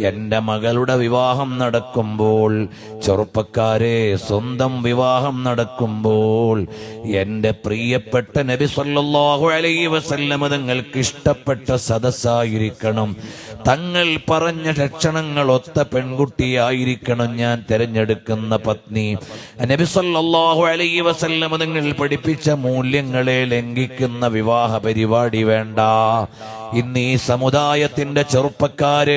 എന്റെ മകളുടെ വിവാഹം നടക്കുമ്പോൾ, ചെറുപ്പക്കാരെ സ്വന്തം വിവാഹം നടക്കുമ്പോൾ എന്റെ പ്രിയപ്പെട്ട നബി സല്ലല്ലാഹു അലൈഹി വസല്ലം തങ്ങൾക്ക് ഇഷ്ടപ്പെട്ട സദസ്സായിരിക്കണം. തങ്ങൾ പറഞ്ഞ ലക്ഷണങ്ങൾ ഒത്ത പെൺകുട്ടിയായിരിക്കണം ഞാൻ തിരഞ്ഞെടുക്കുന്ന പത്നി. നബി സല്ലല്ലാഹു അലൈഹി വസല്ലം തങ്ങൾ പഠിപ്പിച്ച മൂല്യങ്ങളെ ലംഘിക്കുന്ന വിവാഹ പരിപാടി വേണ്ട. ഇന്ന് ഈ സമുദായത്തിന്റെ ചെറുപ്പക്കാര്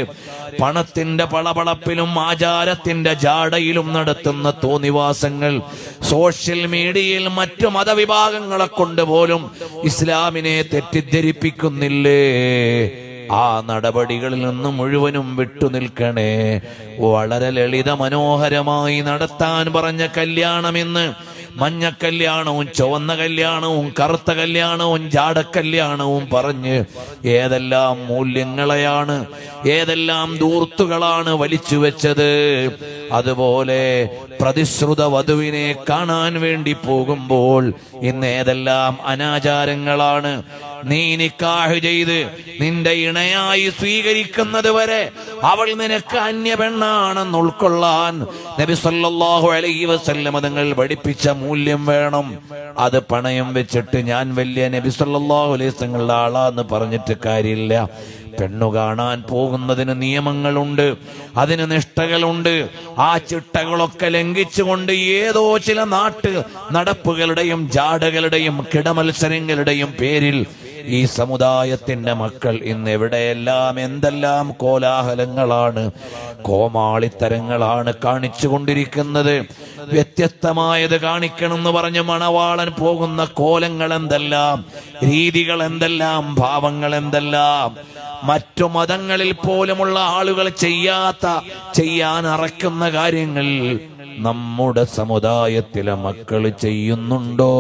പണത്തിന്റെ പളപളപ്പിലും ആചാരത്തിന്റെ ജാടയിലും നടത്തുന്ന തോന്നിവാസങ്ങൾ സോഷ്യൽ മീഡിയയിൽ മറ്റു മതവിഭാഗങ്ങളെ കൊണ്ട് പോലും ഇസ്ലാമിനെ തെറ്റിദ്ധരിപ്പിക്കുന്നില്ലേ? ആ നടപടികളിൽ നിന്ന് മുഴുവനും വിട്ടുനിൽക്കണേ. വളരെ ലളിത മനോഹരമായി നടത്താൻ പറഞ്ഞ കല്യാണം ഇന്ന് മഞ്ഞ കല്യാണവും ചുവന്ന കല്യാണവും കറുത്ത കല്യാണവും ജാടക്കല്യാണവും പറഞ്ഞ് ഏതെല്ലാം മൂല്യങ്ങളെയാണ്, ഏതെല്ലാം ദൂർത്തുകളാണ് വലിച്ചു വെച്ചത്. അതുപോലെ പ്രതിശ്രുത വധുവിനെ കാണാൻ വേണ്ടി പോകുമ്പോൾ ഇന്ന് ഏതെല്ലാം അനാചാരങ്ങളാണ്. നീ നിക്കാഹ് ചെയ്ത് നിന്റെ ഇണയായി സ്വീകരിക്കുന്നത് വരെ അവൾ നിനക്ക് അന്യ പെണ്ണാണെന്ന് ഉൾക്കൊള്ളാൻ നബി സല്ലല്ലാഹു അലൈഹി വസല്ലം തങ്ങൾ പഠിപ്പിച്ച മൂല്യം വേണം. അത് പണയം വെച്ചിട്ട് ഞാൻ വലിയ നബി സല്ലല്ലാഹു അലൈഹി വസല്ലങ്ങളുടെ ആളാന്ന് പറഞ്ഞിട്ട് കാര്യമില്ല. പെണ്ണു കാണാൻ പോകുന്നതിന് നിയമങ്ങളുണ്ട്, അതിന് നിഷ്ഠകളുണ്ട്. ആ ചിട്ടകളൊക്കെ ലംഘിച്ചുകൊണ്ട് ഏതോ ചില നാട്ട് നടപ്പുകളുടെയും ജാടകളുടെയും കിടമത്സരങ്ങളുടെയും പേരിൽ ഈ സമുദായത്തിന്റെ മക്കൾ ഇന്ന് എവിടെയെല്ലാം എന്തെല്ലാം കോലാഹലങ്ങളാണ്, കോമാളിത്തരങ്ങളാണ് കാണിച്ചുകൊണ്ടിരിക്കുന്നത്. വ്യത്യസ്തമായത് കാണിക്കണമെന്ന് പറഞ്ഞ് മണവാളൻ പോകുന്ന കോലങ്ങൾ എന്തെല്ലാം, രീതികൾ എന്തെല്ലാം, ഭാവങ്ങൾ എന്തെല്ലാം. മറ്റു മതങ്ങളിൽ പോലുമുള്ള ആളുകൾ ചെയ്യാൻ അറക്കുന്ന കാര്യങ്ങൾ നമ്മുടെ സമുദായത്തിലെ മക്കൾ ചെയ്യുന്നുണ്ടോ?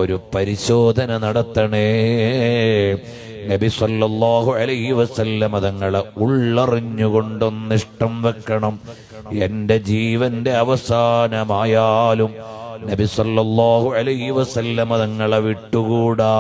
ഒരു പരിശോധന നടത്തണേ. നബി സല്ലല്ലാഹു അലൈഹി വസല്ലം തങ്ങളെ ഉള്ളറിഞ്ഞുകൊണ്ടൊന്നിഷ്ടം വെക്കണം. എന്റെ ജീവന്റെ അവസാനമായാലും നബി സല്ലല്ലാഹു അലൈഹി വസല്ലം തങ്ങളെ വിട്ടുകൂടാ.